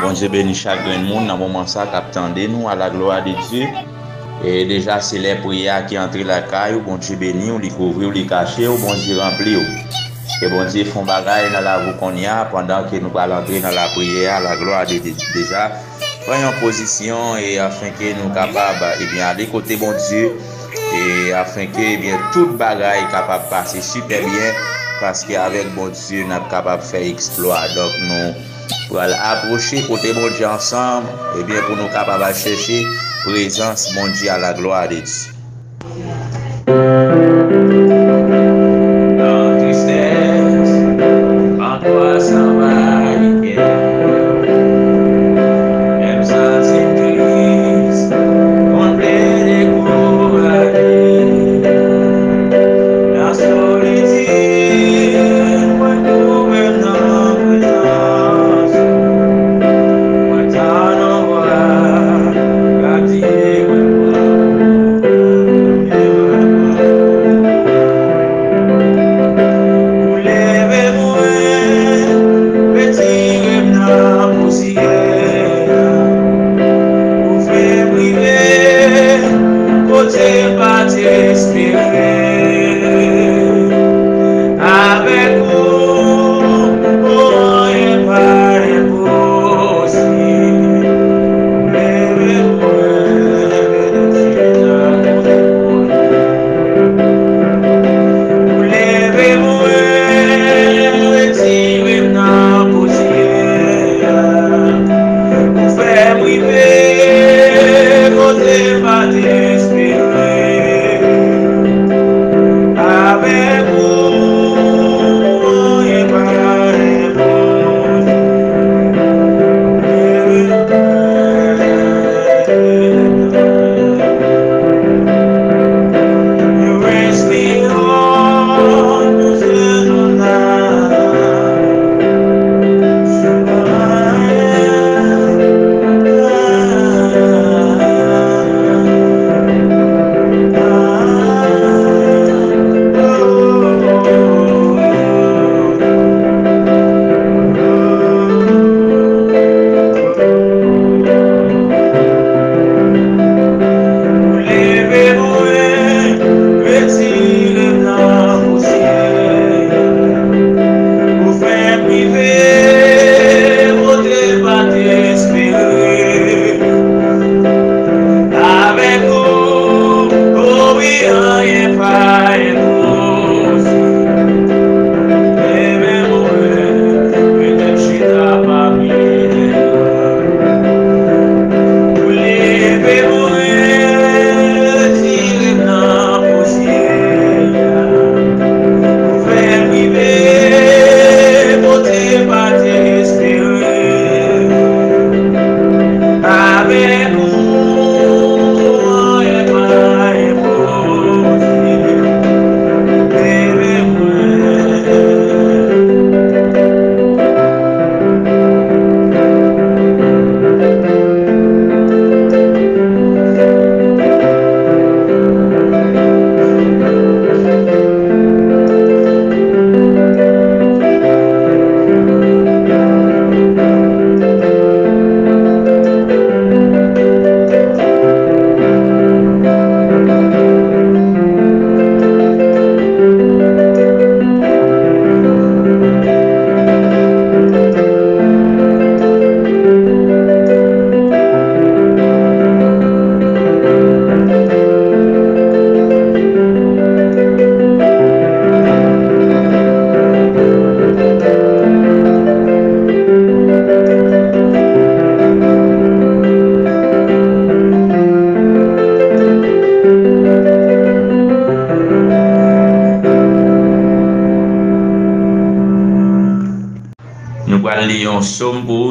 Bon Dieu bénit chaque monde dans le moment ça qu'attendez nous à la gloire de Dieu. Et déjà c'est les prières qui entrent la caille, bon Dieu béni, on les couvre, on les cache, bon Dieu rempli. Et bon Dieu font bagaille dans la vie qu'on y a pendant que nous allons entrer dans la prière à la gloire de Dieu. Déjà prenons position et afin que nous capables aller côté bon Dieu et afin que toute bagaille capable passer super bien parce qu'avec bon Dieu nous sommes capables de faire exploit. Donc nous pour aller approcher côté bon Dieu ensemble pour nous capables de chercher présence bon Dieu à la gloire de Dieu. Dans tristesse, en toi s'en va.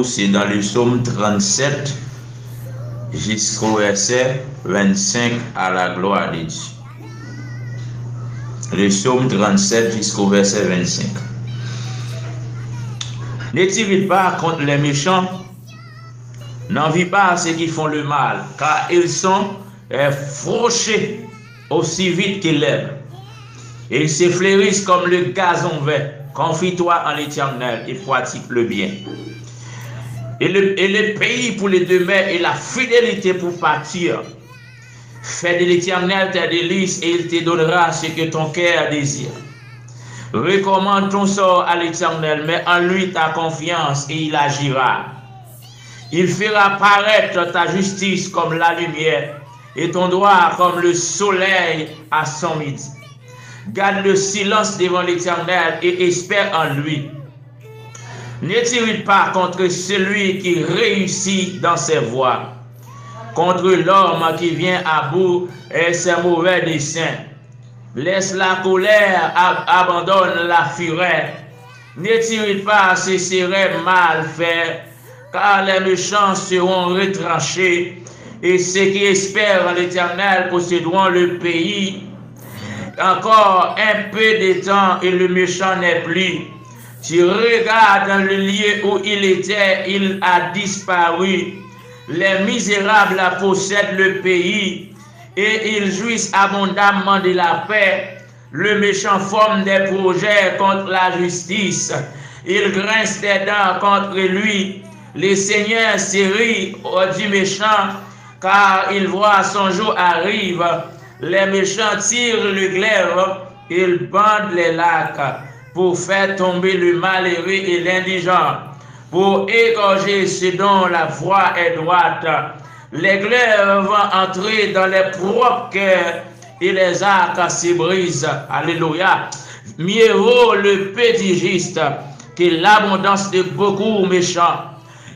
C'est dans le psaume 37 jusqu'au verset 25 à la gloire de Dieu. Le psaume 37 jusqu'au verset 25. Ne tirez pas contre les méchants, n'envie pas ceux qui font le mal, car ils sont fauchés aussi vite qu'ils lèvent. Ils se fleurissent comme le gazon vert. Confie-toi en l'Éternel et pratique le bien. et le pays pour les demeures et la fidélité pour partir. Fais de l'Éternel tes délices et il te donnera ce que ton cœur désire. Recommande ton sort à l'Éternel, mets en lui ta confiance et il agira. Il fera paraître ta justice comme la lumière et ton droit comme le soleil à son midi. Garde le silence devant l'Éternel et espère en lui. Ne t'irrite pas contre celui qui réussit dans ses voies, contre l'homme qui vient à bout et ses mauvais desseins. Laisse la colère, abandonne la fureur. Ne t'irrite pas, ce serait mal fait, car les méchants seront retranchés et ceux qui espèrent en l'Éternel posséderont le pays. Encore un peu de temps et le méchant n'est plus. Tu regardes dans le lieu où il était, il a disparu. Les misérables possèdent le pays et ils jouissent abondamment de la paix. Le méchant forme des projets contre la justice. Il grince des dents contre lui. Le Seigneur se rit du méchant car il voit son jour arrive. Les méchants tirent le glaive, ils bandent les lacs pour faire tomber le malheureux et l'indigent, pour égorger ceux dont la voie est droite. Les glaives vont entrer dans les propres cœurs et les arcs se brisent. Alléluia. Mieux vaut le petit juste que l'abondance de beaucoup méchants.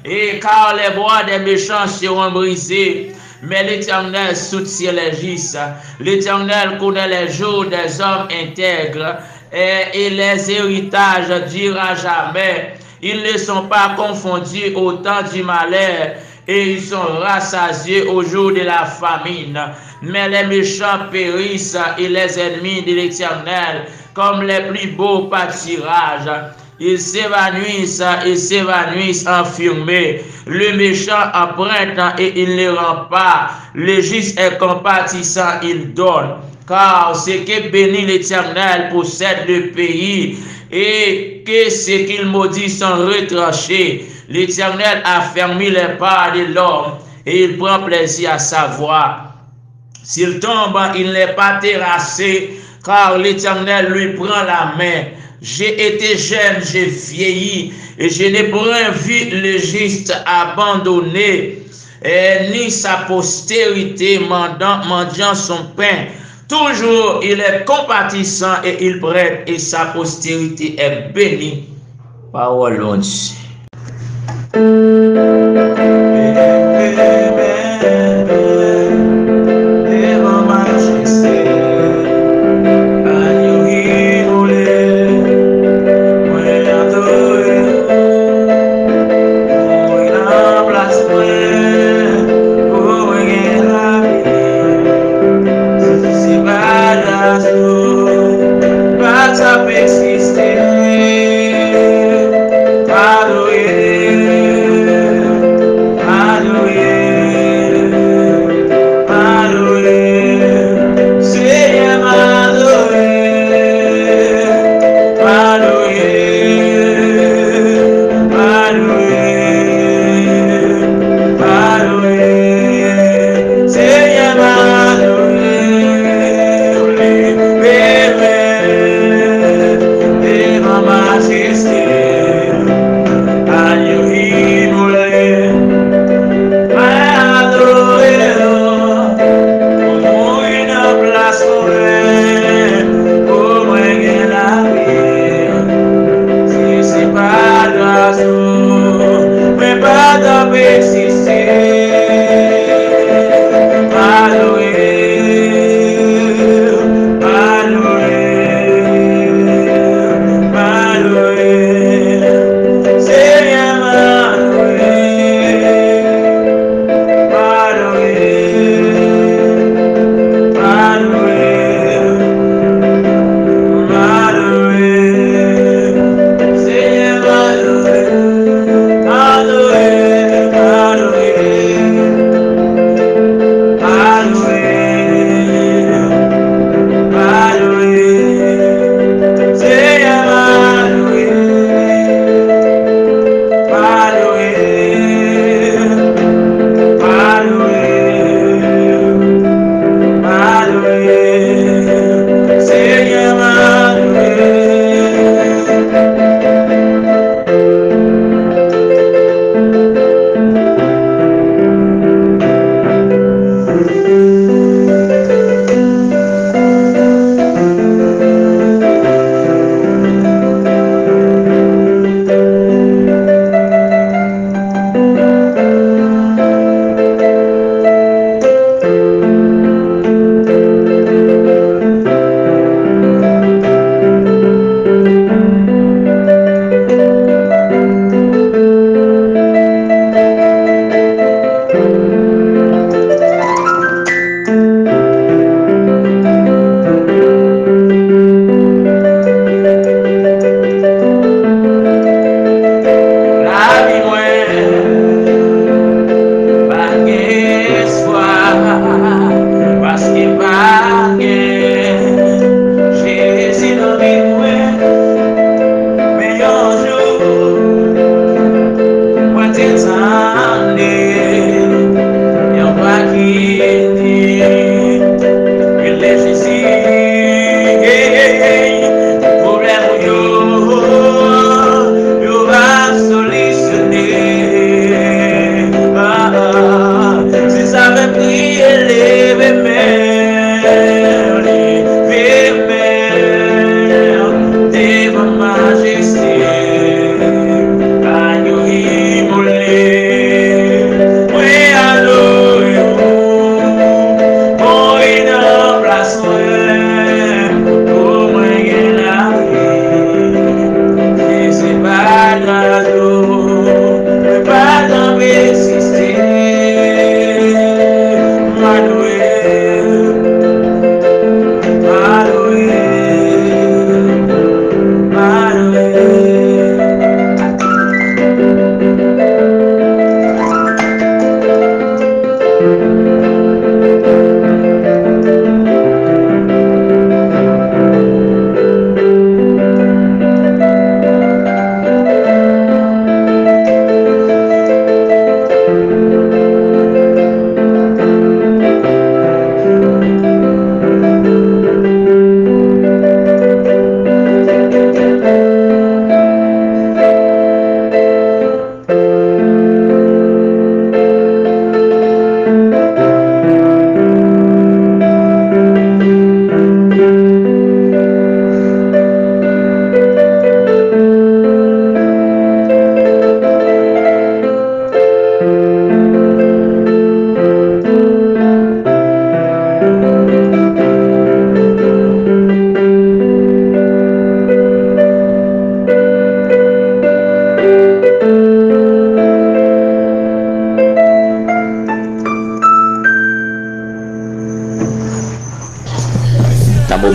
Et car les bois des méchants seront brisés, mais l'Éternel soutient les justes. L'Éternel connaît les jours des hommes intègres et les héritages durent jamais. Ils ne sont pas confondus au temps du malheur et ils sont rassasiés au jour de la famine. Mais les méchants périssent et les ennemis de l'Éternel comme les plus beaux pâturages. Ils s'évanouissent et s'évanouissent en fumée. Le méchant emprunte et il ne rend pas. Le juste est compatissant, il donne. Car ce que bénit l'Éternel possède le pays et que ce qu'il maudit sont retranchés. L'Éternel a fermé les pas de l'homme et il prend plaisir à sa voix. S'il tombe, il n'est pas terrassé car l'Éternel lui prend la main. J'ai été jeune, j'ai vieilli, et je n'ai point vu le juste abandonné, ni sa postérité mendiant son pain. Toujours il est compatissant et il prête, et sa postérité est bénie. Parole de Dieu.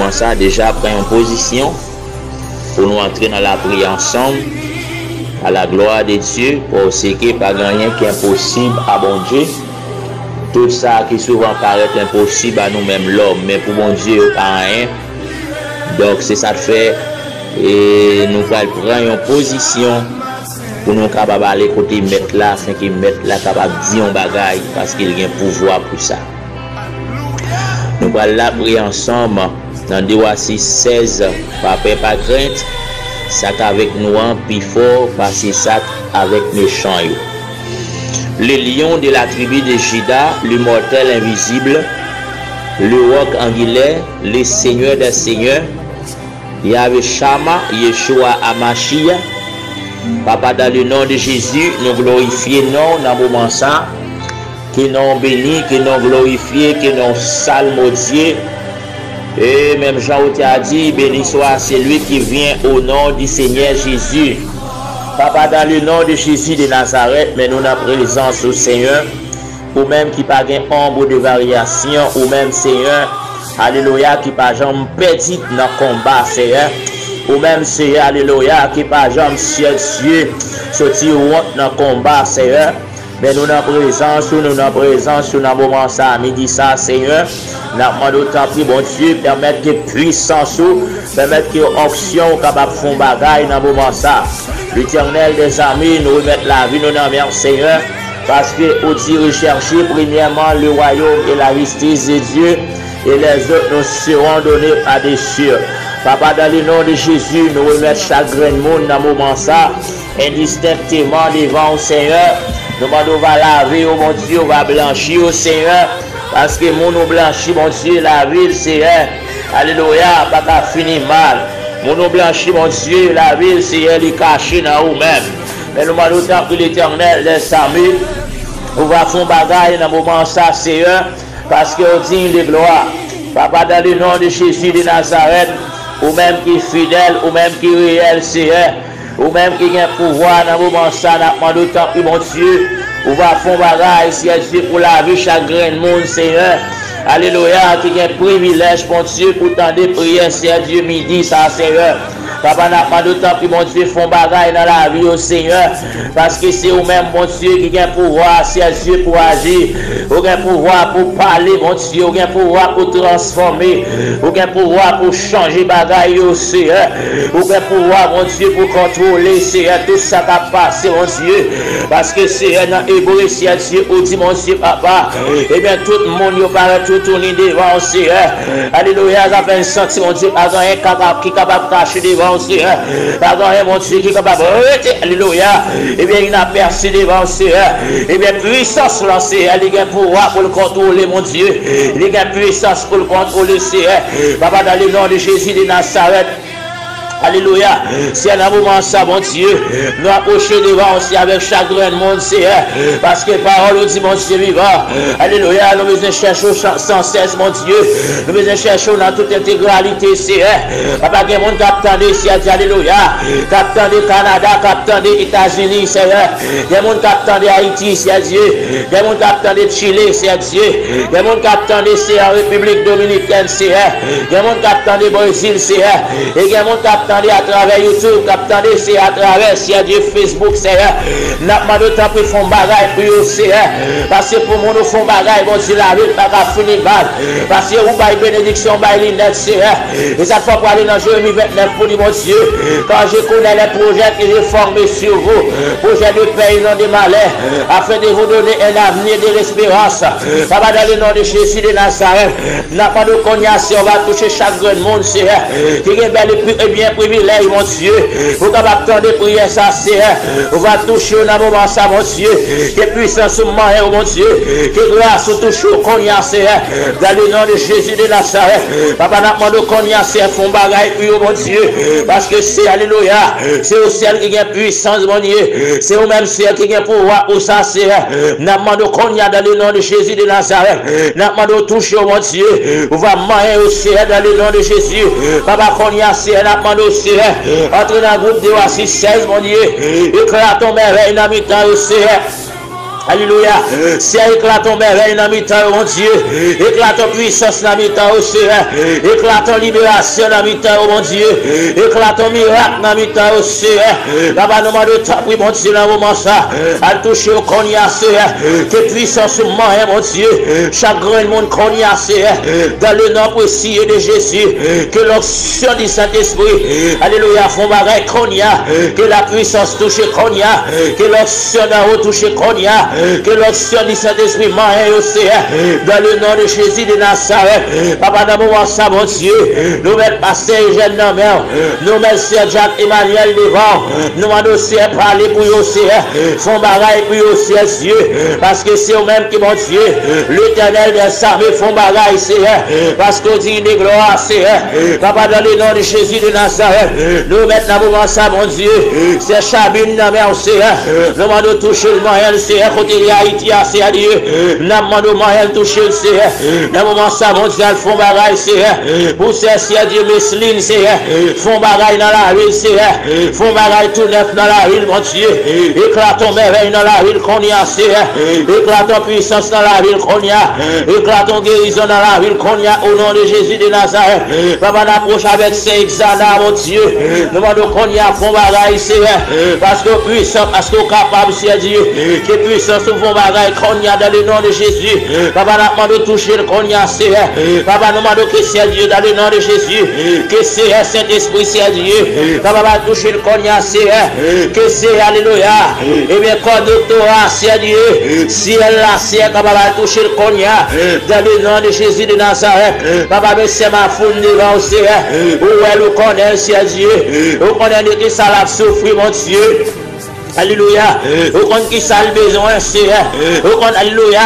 moment ça, déjà pris en position pour nous entrer dans la prière ensemble, à la gloire de Dieu, pour ce qui n'est pas rien qui est impossible à bon Dieu. Tout ça qui souvent paraît impossible à nous-mêmes l'homme, mais pour bon Dieu, pas rien. Donc c'est ça de fait, et nous allons prendre une position pour nous capables d'aller côté mettre là, afin que mettre là capable de dire un bagaille, parce qu'il y a un pouvoir pour ça. Nous allons la prier ensemble dans 2 Rois 16, pas peur, pas crainte, ça avec nous en plus fort, parce que ça avec méchant. Le lion de la tribu de Juda, le mortel invisible, le roc angulaire, le seigneur des seigneurs, Yahvé Shama, Yeshua Amashia. Papa, dans le nom de Jésus, nous glorifions dans le moment ça, que nous bénis, que nous glorifions, que nous salmodions. Et même Jean a dit, béni soit celui qui vient au nom du Seigneur Jésus. Papa, dans le nom de Jésus de Nazareth, mais nous avons présence au Seigneur, ou même qui pas gain ombre de variation, ou même Seigneur, alléluia, qui pas jamais petit dans le combat, Seigneur, ou même Seigneur, alléluia, qui pas jamais Dieu, sorti dans le combat, Seigneur. Mais nous avons présence, nous avons présence, nous avons moment ça, midi ça, Seigneur. Nous avons autant pris, bon Dieu, permettre que puissance, permettre que option capable de faire bagaille dans le moment ça. L'Éternel des amis, nous remettre la vie, nous n'avons Seigneur, parce que nous dit rechercher premièrement le royaume et la justice de Dieu, et les autres nous seront donnés à des cieux. Papa, dans le nom de Jésus, nous remettons chaque grain de monde dans le moment ça, indistinctement devant le Seigneur. Nous va laver, oh mon Dieu, on va blanchir au Seigneur, parce que nous blanchit, mon Dieu, la ville, Seigneur. Alléluia, pas qu'à finir mal. Nous blanchit, mon Dieu, la ville, Seigneur, il est caché dans nous-mêmes. Mais nous allons tant que l'Éternel des amis, on va faire un bagage dans le moment ça, Seigneur, parce qu'on digne de gloire. Papa, dans le nom de Jésus de Nazareth, ou même qui est fidèle, ou même qui est réel, Seigneur, ou même qui a un pouvoir dans le moment ça, nous allons tant que mon Dieu, on va faire un bagage, Seigneur, pour la vie chaque grain de monde, Seigneur. Alléluia, qui a un privilège, mon Dieu, pour tant de prières, Seigneur Dieu, midi, ça, Seigneur. Papa n'a pas de temps que mon Dieu font bagaille dans la vie au Seigneur. Parce que c'est vous-même, mon Dieu, qui a un pouvoir, c'est Dieu pour agir. Vous avez un pouvoir pour parler, mon Dieu. Vous avez un pouvoir pour transformer. Vous avez un pouvoir pour changer bagaille au Seigneur. Vous avez un pouvoir, mon Dieu, pour contrôler, Seigneur, tout ça qui a passé, mon Dieu. Parce que Seigneur, dans l'hébreu, c'est Dieu, ou dit, mon Dieu, Papa. Eh bien, tout le monde, il paraît tout tourner devant au Seigneur. Alléluia, ça fait un sentiment, mon Dieu, qui est capable de cacher devant. Pardon, mon Dieu qui est capable de alléluia. Et bien, il a percé devant le Seigneur. Et bien, puissance lancée, il a un pouvoir pour le contrôler, mon Dieu. Il a une puissance pour le contrôler, Seigneur. Papa, dans le nom de Jésus de Nazareth. Alléluia. C'est un moment ça, mon Dieu. Nous approcher devant aussi avec chaque grain de monde, Seigneur. Parce que parole nous dit, mon Dieu vivant. Alléluia. Nous besoin chercher sans cesse, mon Dieu. Nous besoin chercher dans toute intégralité, Seigneur. Papa, il y a des gens qui attendent ici, alléluia. Qui attendent Canada, qui attendent États-Unis, Seigneur. Il y a des gens qui attendent Haïti, c'est Dieu. Il y a des gens qui attendent Chili, c'est Dieu. Il y a des gens qui attendent la République Dominicaine, Seigneur. Il y a des gens qui attendent Brésil, Seigneur. Et il y a des gens qui attendent à travers YouTube, attendez, c'est à travers Dieu Facebook, Seigneur. N'a pas de temps pour faire bagaille pour eux, Seigneur. Parce que pour moi, nous faisons bagaille, bon Dieu, la vie, pas qu'à finir mal. Parce que vous avez bénédiction, vous avez l'inette, Seigneur. Et ça fait pour aller dans Jérémie 29 pour dire, mon Dieu, quand je connais les projets que j'ai formés sur vous, projets de paix, non de malheur, afin de vous donner un avenir de l'espérance. Papa, dans le nom de Jésus de Nazareth, n'a pas de cognac, on va toucher chaque grand monde, Seigneur. Qui est bel et bien privilège, mon Dieu. Vous avez attendre prier ça, Seigneur. On va toucher au moment ça, mon Dieu. Que puissance au moyen, mon Dieu. Que grâce au toucher au cognac, Seigneur. Dans le nom de Jésus de Nazareth. Papa n'a demandé au cognac, Seigneur, font bagaille pour mon Dieu. Parce que c'est, alléluia, c'est au ciel qui a puissance, mon Dieu. C'est au même ciel qui a pouvoir pour ça, Seigneur. N'a demandé au cognac dans le nom de Jésus de Nazareth. N'a demandé au toucher, mon Dieu. On va manger au ciel dans le nom de Jésus. Papa, cognac, Seigneur, n'a demandé au Seigneur, entre dans le groupe de 16, mon Dieu, éclate ton merveille dans le temps au Seigneur. Alléluia. C'est éclatant merveille dans mi-temps, mon Dieu. Éclatant puissance dans mi-temps, au Seigneur. Éclatant libération dans mi-temps, mon Dieu. Éclatant miracle dans mi-temps, au Seigneur. Là-bas, nous demandons ta prière, mon Dieu, dans le moment ça. À toucher au cognac, Seigneur. Que puissance moyen, mon Dieu. Chaque grand monde cognac, Seigneur. Dans le nom précieux de Jésus. Que l'onction du Saint-Esprit, alléluia, font bagaille cognac. Que la puissance touche cognac. Que l'onction d'en haut touche cognac. Que l'onction du Saint-Esprit m'aille au Seigneur, dans le nom de Jésus de Nazareth. Papa, dans le moment ça, mon Dieu, nous mettons pasteur Eugène dans la mer, nous mettons Seigneur Jacques Emmanuel devant, nous demandons Seigneur parler pour eux, Seigneur, font bagaille pour eux, Seigneur Dieu, parce que c'est eux-mêmes qui, mon Dieu, l'éternel des armées font bagaille, Seigneur, parce qu'on dit de gloire, Seigneur. Papa, dans le nom de Jésus de Nazareth, nous mettons dans le moment ça, mon Dieu, c'est Chabine dans la mer, Seigneur, nous demandons toucher le moyen, Seigneur. Côté de Haïti, c'est à Dieu. Nous demandons moyen de toucher le Seigneur. Dans le moment ça, mon Dieu, font bagaille, Seigneur. Pour ces Seigneur Dieu, Messeline, Seigneur. Font bagaille dans la ville, Seigneur. Font bagaille tout neuf dans la ville, mon Dieu. Éclatons merveille dans la ville qu'on y a, Seigneur. Éclatons puissance dans la ville qu'on y a. Éclatons guérison dans la ville qu'on y a. Au nom de Jésus de Nazareth. Papa, n'approche avec ces examens, mon Dieu. Nous demandons qu'on y a, font bagaille, Seigneur. Parce que puissant, parce que capable, Seigneur Dieu. Que puissance nous font bagaille qu'on y a dans le nom de Jésus. Papa, nous demandons toucher le qu'on y a, Seigneur. Papa, nous demandons que c'est Dieu dans le nom de Jésus. Que c'est Saint-Esprit, c'est Dieu. Papa, va toucher le qu'on y a, Seigneur. Que c'est Alléluia. Et bien, quand doctorat, c'est Dieu. Si elle là, c'est Papa, va toucher le qu'on y a dans le nom de Jésus de Nazareth. Papa, mais c'est ma foule devant, Seigneur. Où elle nous connaît, c'est Dieu. Où connaît que ça l'a souffert, mon Dieu. Alléluia. Au compte qui ça le besoin, Seigneur. Au compte, alléluia.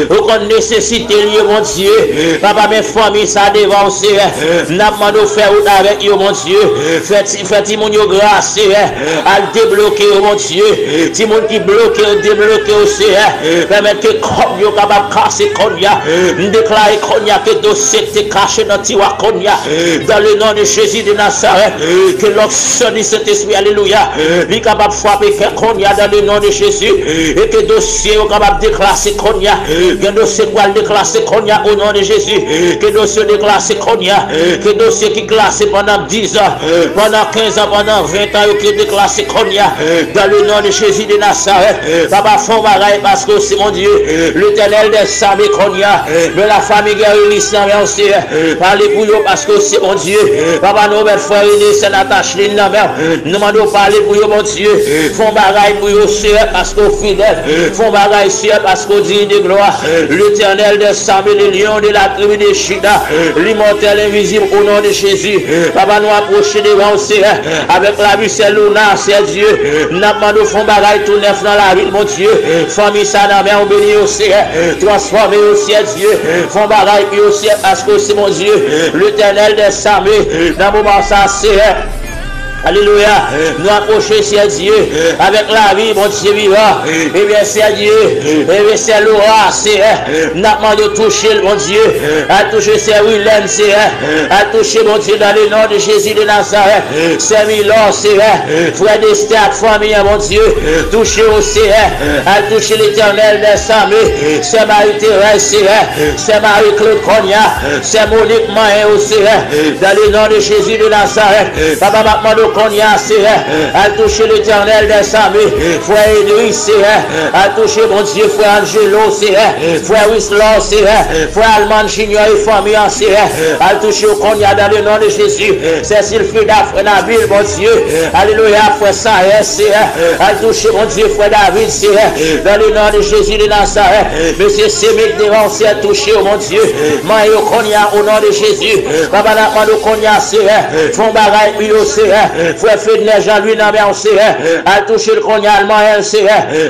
Au compte nécessité lié, mon Dieu. Papa, mes familles, ça devant, Seigneur. N'a pas de faire avec eux, mon Dieu. Faites mon grâce, Seigneur. À débloquer, mon Dieu. Si mon qui bloque, débloquer, Seigneur. Permettre que comme yo capable casser Konya. Déclarer Konya que dossier te caché dans Tiwa Konya. Dans le nom de Jésus de Nazareth. Que l'onction du Saint-Esprit, alléluia. Lui capable de frapper Konya dans le nom de Jésus. Et que dossier est capable de déclasser Konya. Que dossier doit déclasser Konya au nom de Jésus. Que dossier déclasser Konya. Que dossier qui classé pendant 10 ans, pendant 15 ans, pendant 20 ans, qui déclassé Konya. Dans le nom de Jésus de Nazareth. Papa, font bagaille parce que c'est mon Dieu. L'éternel des armées Konya. Mais la famille guérie l'islam aussi. Parlez pour eux parce que c'est mon Dieu. Papa, nous, mes frères, c'est l'attache de la mer. Nous demandons parler pour eux, mon Dieu. Font bagaille pour eux, Seigneur, parce qu'au fidèle. Font bagaille, Seigneur, parce qu'au digne de gloire. L'éternel des armées, le lion de la tribu de Chida. L'immortel invisible au nom de Jésus. Papa, nous approcher devant, Seigneur. Avec la vie, c'est Luna, c'est Dieu. Nous demandons font bagaille tout neuf dans la ville, mon Dieu. Famille, ça n'a bien béni au Seigneur. Transformé au ciel, Dieu. Font bagaille puis au ciel, parce que c'est mon Dieu. L'éternel des armées. Dans le moment, ça, Seigneur. Alléluia. Nous approcher, c'est Dieu, avec la vie, mon Dieu vivant. Et bien, c'est Dieu. Et bien, c'est l'aura, c'est nous demandons de toucher, mon Dieu. À toucher, c'est Willem, c'est à toucher, mon Dieu, dans le nom de Jésus de Nazareth. C'est Milan, c'est frère d'Esther, famille, mon Dieu. Toucher aussi, à toucher l'éternel des armées. C'est Marie-Thérèse, c'est Marie-Claude Cogna. C'est Monique Mahin aussi, dans le nom de Jésus de Nazareth. Papa, maintenant, qu'on y a, à toucher l'éternel des armées, frère Idriss, à toucher mon Dieu, frère Angelo, frère Wislaw, frère Alman Junior et famille, à toucher qu'on y a dans le nom de Jésus, c'est Sylphida, frère Nabil, mon Dieu, alléluia, frère Saïs, à toucher mon Dieu, frère David, dans le nom de Jésus de Nazareth, monsieur Sémic devant, c'est à toucher, mon Dieu, Maïo qu'on y a au nom de Jésus, Papa Nakmano qu'on y a, font bagaille, puis aussi, frère Fedner Jean-Louis Nambert, à toucher le cognac allemand,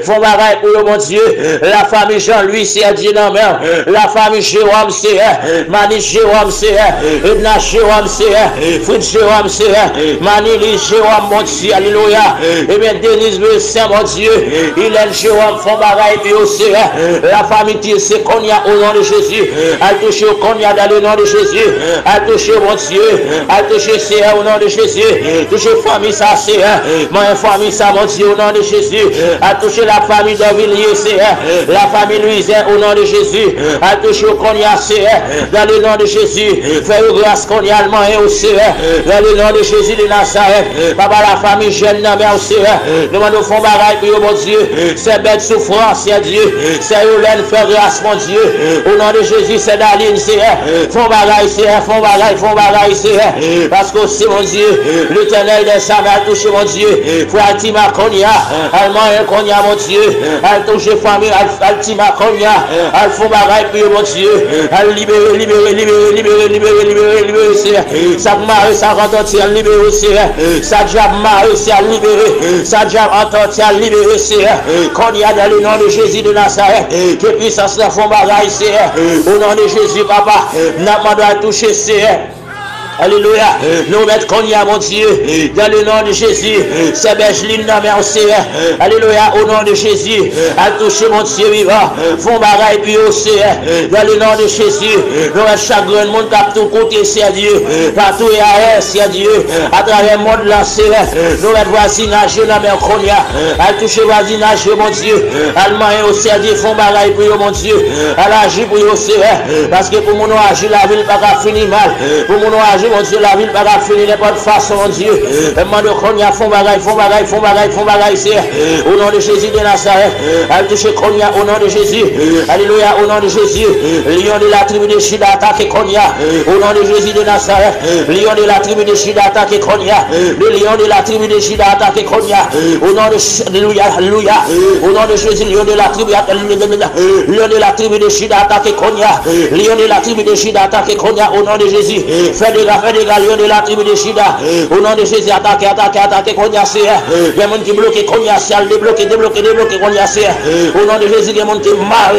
font bagaille pour mon Dieu, la famille Jean-Louis, c'est Dieu Nambert, la famille Jérôme, Mani Jérôme, Edna Jérôme, Fritz Jérôme, Manili Jérôme, mon Dieu, alléluia, et bien Denise Saint, mon Dieu, Hélène Jérôme, font bagaille puis aussi, la famille Tissé Cognac au nom de Jésus, à toucher au cognac dans le nom de Jésus, à toucher mon Dieu, à toucher au nom de Jésus, touché famille ça, Seigneur. Mon famille ça, mon Dieu, au nom de Jésus. A touché la famille d'Auvilliers, Seigneur. La famille Louisienne, au nom de Jésus. A touché au Konya, Seigneur. Dans le nom de Jésus. Fais-nous grâce qu'on y a allemand et au Seigneur. Dans le nom de Jésus de Nazareth. Papa, la famille jeune, non, mais au Seigneur. Nous nous faisons bagaille pour mon Dieu. C'est bête souffrance, c'est Dieu. C'est Hélène, fais grâce, mon Dieu. Au nom de Jésus, c'est Daline, Seigneur. Font bagaille, Seigneur. Font bagaille, Seigneur. Parce que c'est mon Dieu. L'éternel des sables a touché, mon Dieu. Faut Altima Konya. Allemand et Konya, mon Dieu. A touché famille, Altima Konya. Al font bagaille pour mon Dieu. Al libérer, Seigneur. Ça marre, ça rentre, c'est libéré, Seigneur. Ça diable marre, c'est libéré. Ça diable entend, c'est libéré, Seigneur. Konya dans le nom de Jésus de Nazareth. Que puissance la font bagaille, Seigneur. Au nom de Jésus, papa. N'a pas doit toucher, Seigneur. Alléluia. Nous mettons qu'on y a, mon Dieu, dans le nom de Jésus. C'est Bergeline, non, mais on sait. Alléluia. Au nom de Jésus. À toucher, mon Dieu vivant. Font bagaille, puis au Seigneur. Dans le nom de Jésus. Nous mettons chaque grand monde qui a tout côté, c'est Dieu. Partout et ailleurs, c'est Dieu. À travers le monde, là, Seigneur. Nous mettons voisinage, non, mais qu'on y a. À toucher voisinage, mon Dieu. Allemand et au Seigneur. Font bagaille, puis mon Dieu. À l'agir, puis au Seigneur. Parce que pour mon agir, la ville, pas qu'à finir mal. Pour mon agir, mon Dieu, la ville va finir n'importe façon, mon Dieu. Demande qu'on y a font bagaille, c'est au nom de Jésus de Nazareth. Elle touche Konya au nom de Jésus. Alléluia, au nom de Jésus. Lion de la tribu de Shida attaque Konya. Au nom de Jésus de Nazareth. Lion de la tribu de Shida attaque Konya. Le lion de la tribu de Shida attaque Konya. Au nom de Alléluia, alléluia. Au nom de Jésus, lion de la tribu de Shida attaque Konya. Lion de la tribu de Shida attaque Konya. Au nom de Jésus. Fais des lion de la tribu de Shida. Au nom de Jésus, attaquez, Konya, il y a des gens qui bloquent Konya, débloquer Konya, au nom de Jésus, il y a des gens qui marrent,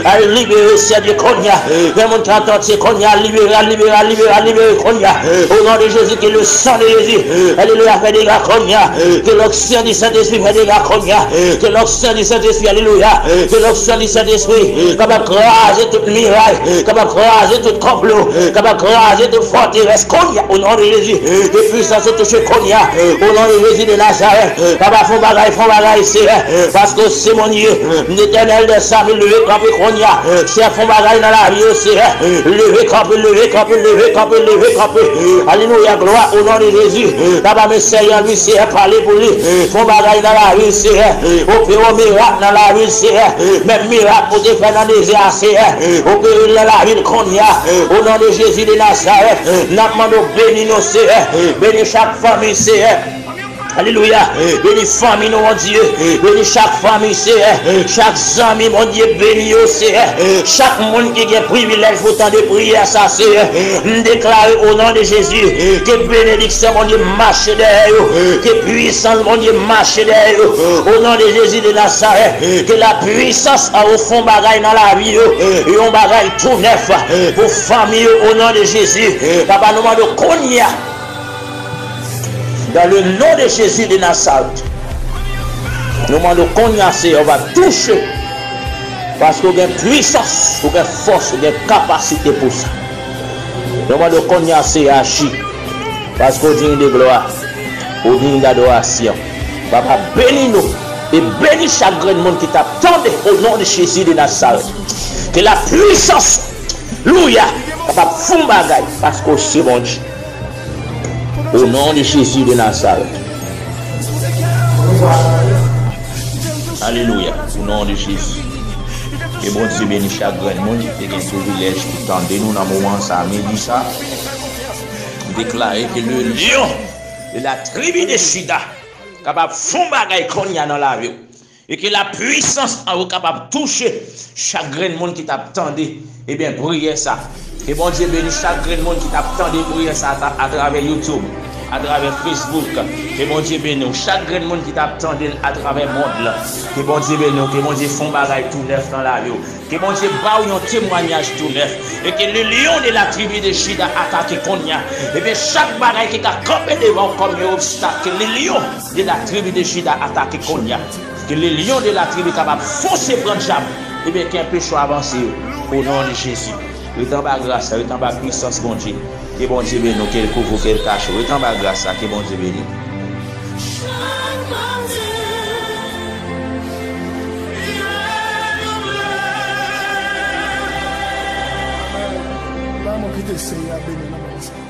à libérer, de Konya, il y a des gens qui attendent, Konya, libérer Konya, au nom de Jésus, que le sang de Jésus, alléluia, fait des gars Konya, que l'oxygène du Saint-Esprit fait des gars Konya, que l'oxygène du Saint-Esprit, alléluia, que l'oxygène du Saint-Esprit, capable de craser toute miraille, capable de craser tout complot, capable de craser toute forteresse, Konya, au nom de Jésus, que puissance touche Konya, au nom de Jésus de Nazareth, papa, font bagaille, c'est parce que c'est mon Dieu, l'éternel des sables, levé, campé, Konya, c'est font bagaille dans la vie, c'est levé, campé, alléluia, gloire, au nom de Jésus, papa, mes seigneurs, lui, c'est parler pour lui, font bagaille dans la vie, c'est opérer miracle dans la vie, c'est même miracle pour te faire dans les désert, c'est opérer dans la vie, Konya, au nom de Jésus de Nazareth, n'a demandé béni nos Seigneur, béni chaque famille, Seigneur. Alléluia. Bénis famille, mon Dieu. Bénis chaque famille, chaque ami, mon Dieu, bénis au Seigneur. Chaque monde qui a privilège pour tant de prières, ça, Seigneur. Déclare au nom de Jésus que bénédiction, mon Dieu, marche derrière eux. Que puissance, mon Dieu, marche derrière eux. Au nom de Jésus de Nazareth. Que la puissance au fond bagaille dans la vie. Et on bagaille tout neuf pour famille au nom de Jésus. Papa, nous demandons qu'on y a. Dans le nom de Jésus de Nazareth, nous demandons qu'on y a, on va toucher. Parce qu'on a puissance, on a force, on a capacité pour ça. Nous demandons qu'on y a, agir. Parce qu'on dit de gloire, on dit d'adoration. Papa, bénis-nous et bénis chaque grand monde qui t'attendait au nom de Jésus de Nazareth. Que la puissance, louia, papa, fou bagaille, parce que c'est bon Dieu. Au nom de Jésus de Nazareth. Alléluia. Au nom de Jésus. Et bon Dieu bénit chaque grand monde qui a un privilège qui tendait nous dans le moment ça dit ça. Déclarer que le lion de la tribu de Shida capable de faire bagaille qu'on y a dans la vie. Et que la puissance en vous capable de toucher chaque grand monde qui t'attendait. Eh bien, priez ça. Que bon Dieu bénisse chaque grand monde qui t'attendait prier ça à travers YouTube, à travers Facebook. Que bon Dieu bénisse chaque grand monde qui t'attendait à travers le monde là. Que bon Dieu bénisse, que bon Dieu font bagaille tout neuf dans la vie. Que bon Dieu baille un témoignage tout neuf. Et que le lion de la tribu de Shida attaque Konya. Et bien chaque bagaille qui a campé devant comme un obstacle. Que le lion de la tribu de Shida attaque Konya. Que le lion de la tribu capable de foncer prendre jambe. Et bien qu'un péché avance au nom de Jésus. Le temps bas grâce, le temps bas puissance, mon Dieu. Que bon Dieu bénisse nous, qu'elle couvre, qu'elle cache. Et en bas grâce à que bon Dieu bénisse. Vamos que te sea, béni,